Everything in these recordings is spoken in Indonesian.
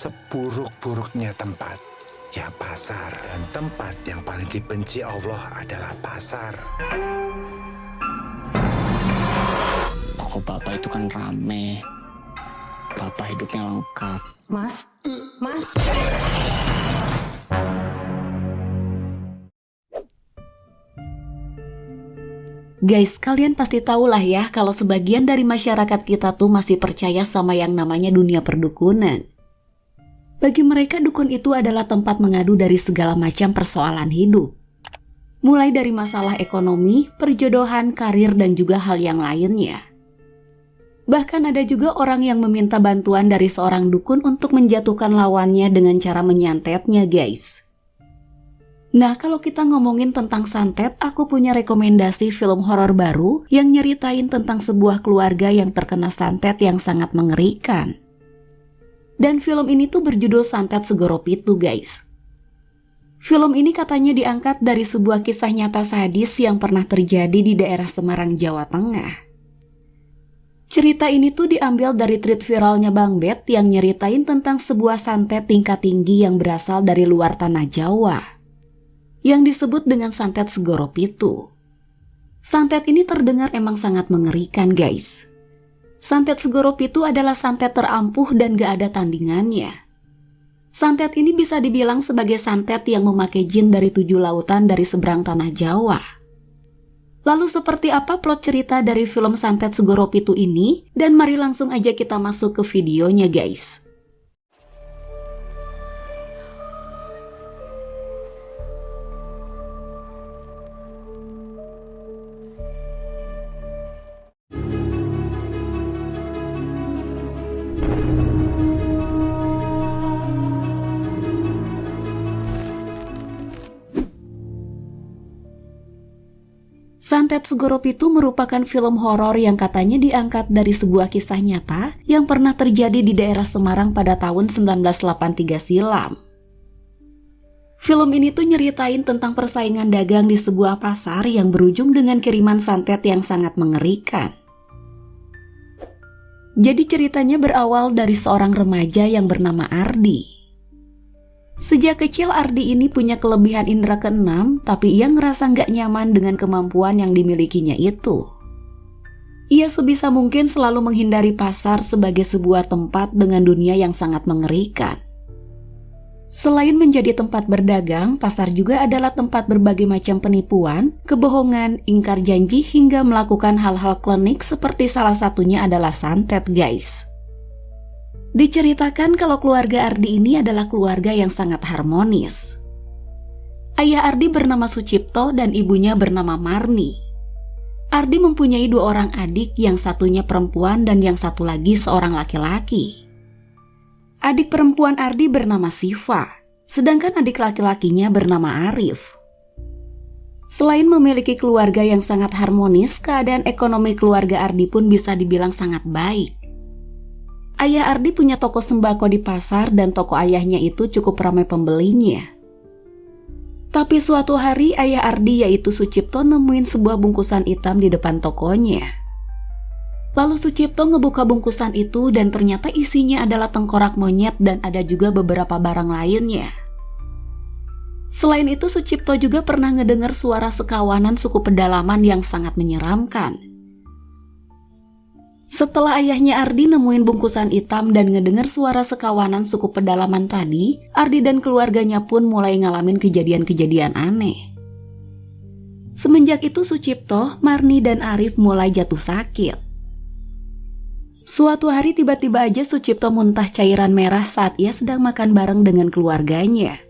seburuk-buruknya tempat, ya pasar. Dan tempat yang paling dibenci Allah adalah pasar. Toko Bapak itu kan rame. Bapak hidupnya lengkap. Mas. Guys, kalian pasti tahu lah ya kalau sebagian dari masyarakat kita tuh masih percaya sama yang namanya dunia perdukunan. Bagi mereka dukun itu adalah tempat mengadu dari segala macam persoalan hidup. Mulai dari masalah ekonomi, perjodohan, karir, dan juga hal yang lainnya. Bahkan ada juga orang yang meminta bantuan dari seorang dukun untuk menjatuhkan lawannya dengan cara menyantetnya, guys. Nah, kalau kita ngomongin tentang santet, aku punya rekomendasi film horor baru yang nyeritain tentang sebuah keluarga yang terkena santet yang sangat mengerikan. Dan film ini tuh berjudul Santet Segoro Pitu, guys. Film ini katanya diangkat dari sebuah kisah nyata sadis yang pernah terjadi di daerah Semarang, Jawa Tengah. Cerita ini tuh diambil dari tweet viralnya Bang Bet yang nyeritain tentang sebuah santet tingkat tinggi yang berasal dari luar tanah Jawa, yang disebut dengan Santet Segoro Pitu. Santet ini terdengar emang sangat mengerikan, guys. Santet Segoro Pitu adalah santet terampuh dan gak ada tandingannya. Santet ini bisa dibilang sebagai santet yang memakai jin dari 7 lautan dari seberang tanah Jawa. Lalu seperti apa plot cerita dari film Santet Segoro Pitu ini? Dan mari langsung aja kita masuk ke videonya, guys. Santet Segoro Pitu merupakan film horor yang katanya diangkat dari sebuah kisah nyata yang pernah terjadi di daerah Semarang pada tahun 1983 silam. Film ini tuh nyeritain tentang persaingan dagang di sebuah pasar yang berujung dengan kiriman santet yang sangat mengerikan. Jadi ceritanya berawal dari seorang remaja yang bernama Ardi. Sejak kecil Ardi ini punya kelebihan indera keenam, tapi ia ngerasa nggak nyaman dengan kemampuan yang dimilikinya itu. Ia sebisa mungkin selalu menghindari pasar sebagai sebuah tempat dengan dunia yang sangat mengerikan. Selain menjadi tempat berdagang, pasar juga adalah tempat berbagai macam penipuan, kebohongan, ingkar janji, hingga melakukan hal-hal klinik seperti salah satunya adalah santet, guys. Diceritakan kalau keluarga Ardi ini adalah keluarga yang sangat harmonis. Ayah Ardi bernama Sucipto dan ibunya bernama Marni. Ardi mempunyai 2 orang adik, yang satunya perempuan dan yang satu lagi seorang laki-laki. Adik perempuan Ardi bernama Siva, sedangkan adik laki-lakinya bernama Arif. Selain memiliki keluarga yang sangat harmonis, keadaan ekonomi keluarga Ardi pun bisa dibilang sangat baik. Ayah Ardi punya toko sembako di pasar dan toko ayahnya itu cukup ramai pembelinya. Tapi suatu hari ayah Ardi yaitu Sucipto nemuin sebuah bungkusan hitam di depan tokonya. Lalu Sucipto ngebuka bungkusan itu dan ternyata isinya adalah tengkorak monyet dan ada juga beberapa barang lainnya. Selain itu Sucipto juga pernah ngedengar suara sekawanan suku pedalaman yang sangat menyeramkan. Setelah ayahnya Ardi nemuin bungkusan hitam dan ngedengar suara sekawanan suku pedalaman tadi, Ardi dan keluarganya pun mulai ngalamin kejadian-kejadian aneh. Semenjak itu Sucipto, Marni, dan Arif mulai jatuh sakit. Suatu hari tiba-tiba aja Sucipto muntah cairan merah saat ia sedang makan bareng dengan keluarganya.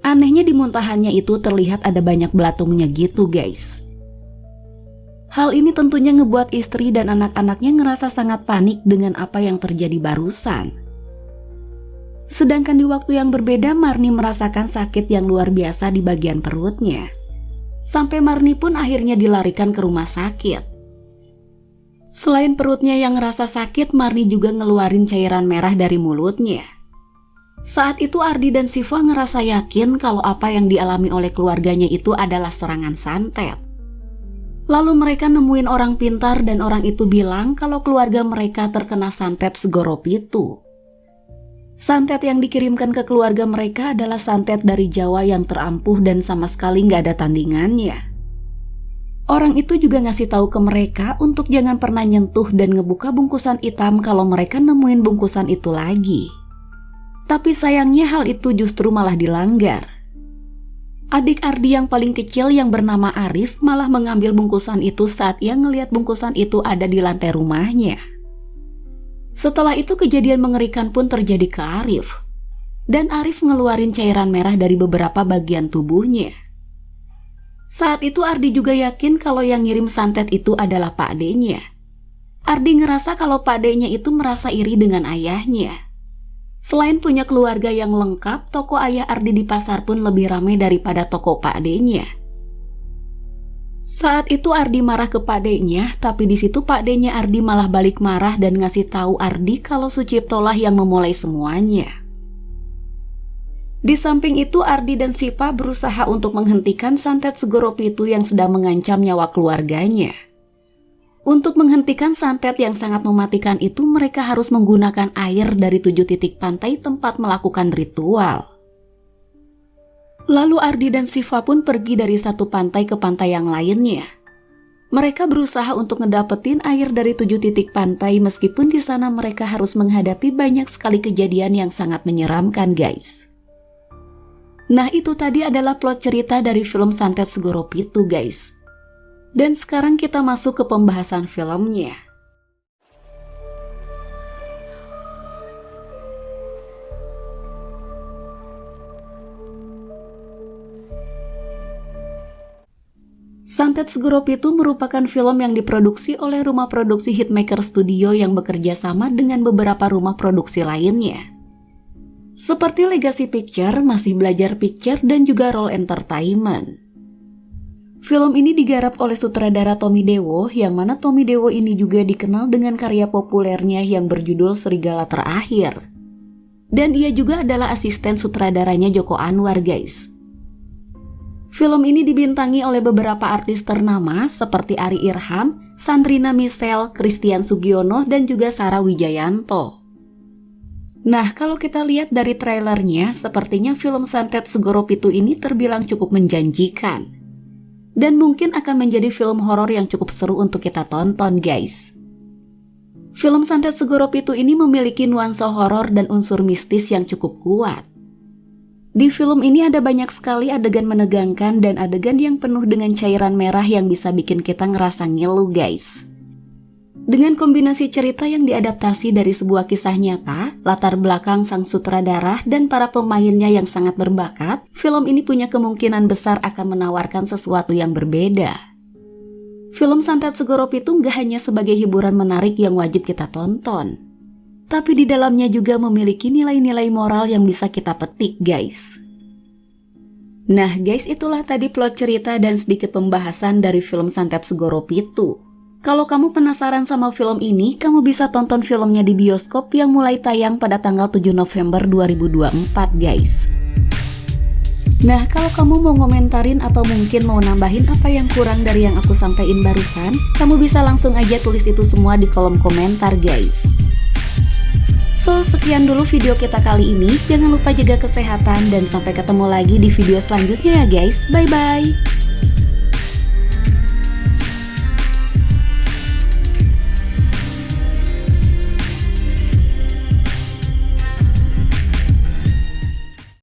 Anehnya di muntahannya itu terlihat ada banyak belatungnya gitu, guys. Hal ini tentunya ngebuat istri dan anak-anaknya ngerasa sangat panik dengan apa yang terjadi barusan. Sedangkan di waktu yang berbeda Marni merasakan sakit yang luar biasa di bagian perutnya. Sampai Marni pun akhirnya dilarikan ke rumah sakit. Selain perutnya yang ngerasa sakit, Marni juga ngeluarin cairan merah dari mulutnya. Saat itu Ardi dan Siva ngerasa yakin kalau apa yang dialami oleh keluarganya itu adalah serangan santet. Lalu mereka nemuin orang pintar dan orang itu bilang kalau keluarga mereka terkena santet Segoro Pitu. Santet yang dikirimkan ke keluarga mereka adalah santet dari Jawa yang terampuh dan sama sekali nggak ada tandingannya. Orang itu juga ngasih tahu ke mereka untuk jangan pernah nyentuh dan ngebuka bungkusan hitam kalau mereka nemuin bungkusan itu lagi. Tapi sayangnya hal itu justru malah dilanggar. Adik Ardi yang paling kecil yang bernama Arif malah mengambil bungkusan itu saat ia ngelihat bungkusan itu ada di lantai rumahnya. Setelah itu kejadian mengerikan pun terjadi ke Arif. Dan Arif ngeluarin cairan merah dari beberapa bagian tubuhnya. Saat itu Ardi juga yakin kalau yang ngirim santet itu adalah Pak D-nya. Ardi ngerasa kalau Pak D-nya itu merasa iri dengan ayahnya. Selain punya keluarga yang lengkap, toko ayah Ardi di pasar pun lebih ramai daripada toko Pak D-nya. Saat itu Ardi marah ke Pak D-nya, tapi di situ Pak D-nya Ardi malah balik marah dan ngasih tahu Ardi kalau Suciptolah yang memulai semuanya. Di samping itu Ardi dan Sipa berusaha untuk menghentikan santet Segoro Pitu yang sedang mengancam nyawa keluarganya. Untuk menghentikan santet yang sangat mematikan itu mereka harus menggunakan air dari 7 titik pantai tempat melakukan ritual. Lalu Ardi dan Siva pun pergi dari satu pantai ke pantai yang lainnya. Mereka berusaha untuk ngedapetin air dari 7 titik pantai meskipun di sana mereka harus menghadapi banyak sekali kejadian yang sangat menyeramkan guys. Nah itu tadi adalah plot cerita dari film Santet Segoro Pitu guys. Dan sekarang kita masuk ke pembahasan filmnya. Santet Segoro Pitu merupakan film yang diproduksi oleh rumah produksi Hitmaker Studio yang bekerja sama dengan beberapa rumah produksi lainnya. Seperti Legacy Picture, Masih Belajar Picture, dan juga Roll Entertainment. Film ini digarap oleh sutradara Tommy Dewo, yang mana Tommy Dewo ini juga dikenal dengan karya populernya yang berjudul Serigala Terakhir. Dan ia juga adalah asisten sutradaranya Joko Anwar guys. Film ini dibintangi oleh beberapa artis ternama seperti Ari Irham, Sandrina Michelle, Christian Sugiono, dan juga Sarah Wijayanto. Nah, kalau kita lihat dari trailernya, sepertinya film Santet Segoro Pitu ini terbilang cukup menjanjikan. Dan mungkin akan menjadi film horor yang cukup seru untuk kita tonton guys. Film Santet Segoro Pitu ini memiliki nuansa horor dan unsur mistis yang cukup kuat. Di film ini ada banyak sekali adegan menegangkan dan adegan yang penuh dengan cairan merah yang bisa bikin kita ngerasa ngilu guys. Dengan kombinasi cerita yang diadaptasi dari sebuah kisah nyata, latar belakang sang sutradara dan para pemainnya yang sangat berbakat, film ini punya kemungkinan besar akan menawarkan sesuatu yang berbeda. Film Santet Segoro Pitu gak hanya sebagai hiburan menarik yang wajib kita tonton, tapi di dalamnya juga memiliki nilai-nilai moral yang bisa kita petik guys. Nah guys, itulah tadi plot cerita dan sedikit pembahasan dari film Santet Segoro Pitu. Kalau kamu penasaran sama film ini, kamu bisa tonton filmnya di bioskop yang mulai tayang pada tanggal 7 November 2024 guys. Nah, kalau kamu mau ngomentarin atau mungkin mau nambahin apa yang kurang dari yang aku sampaikan barusan, kamu bisa langsung aja tulis itu semua di kolom komentar guys. So, sekian dulu video kita kali ini. Jangan lupa jaga kesehatan dan sampai ketemu lagi di video selanjutnya ya guys. Bye-bye.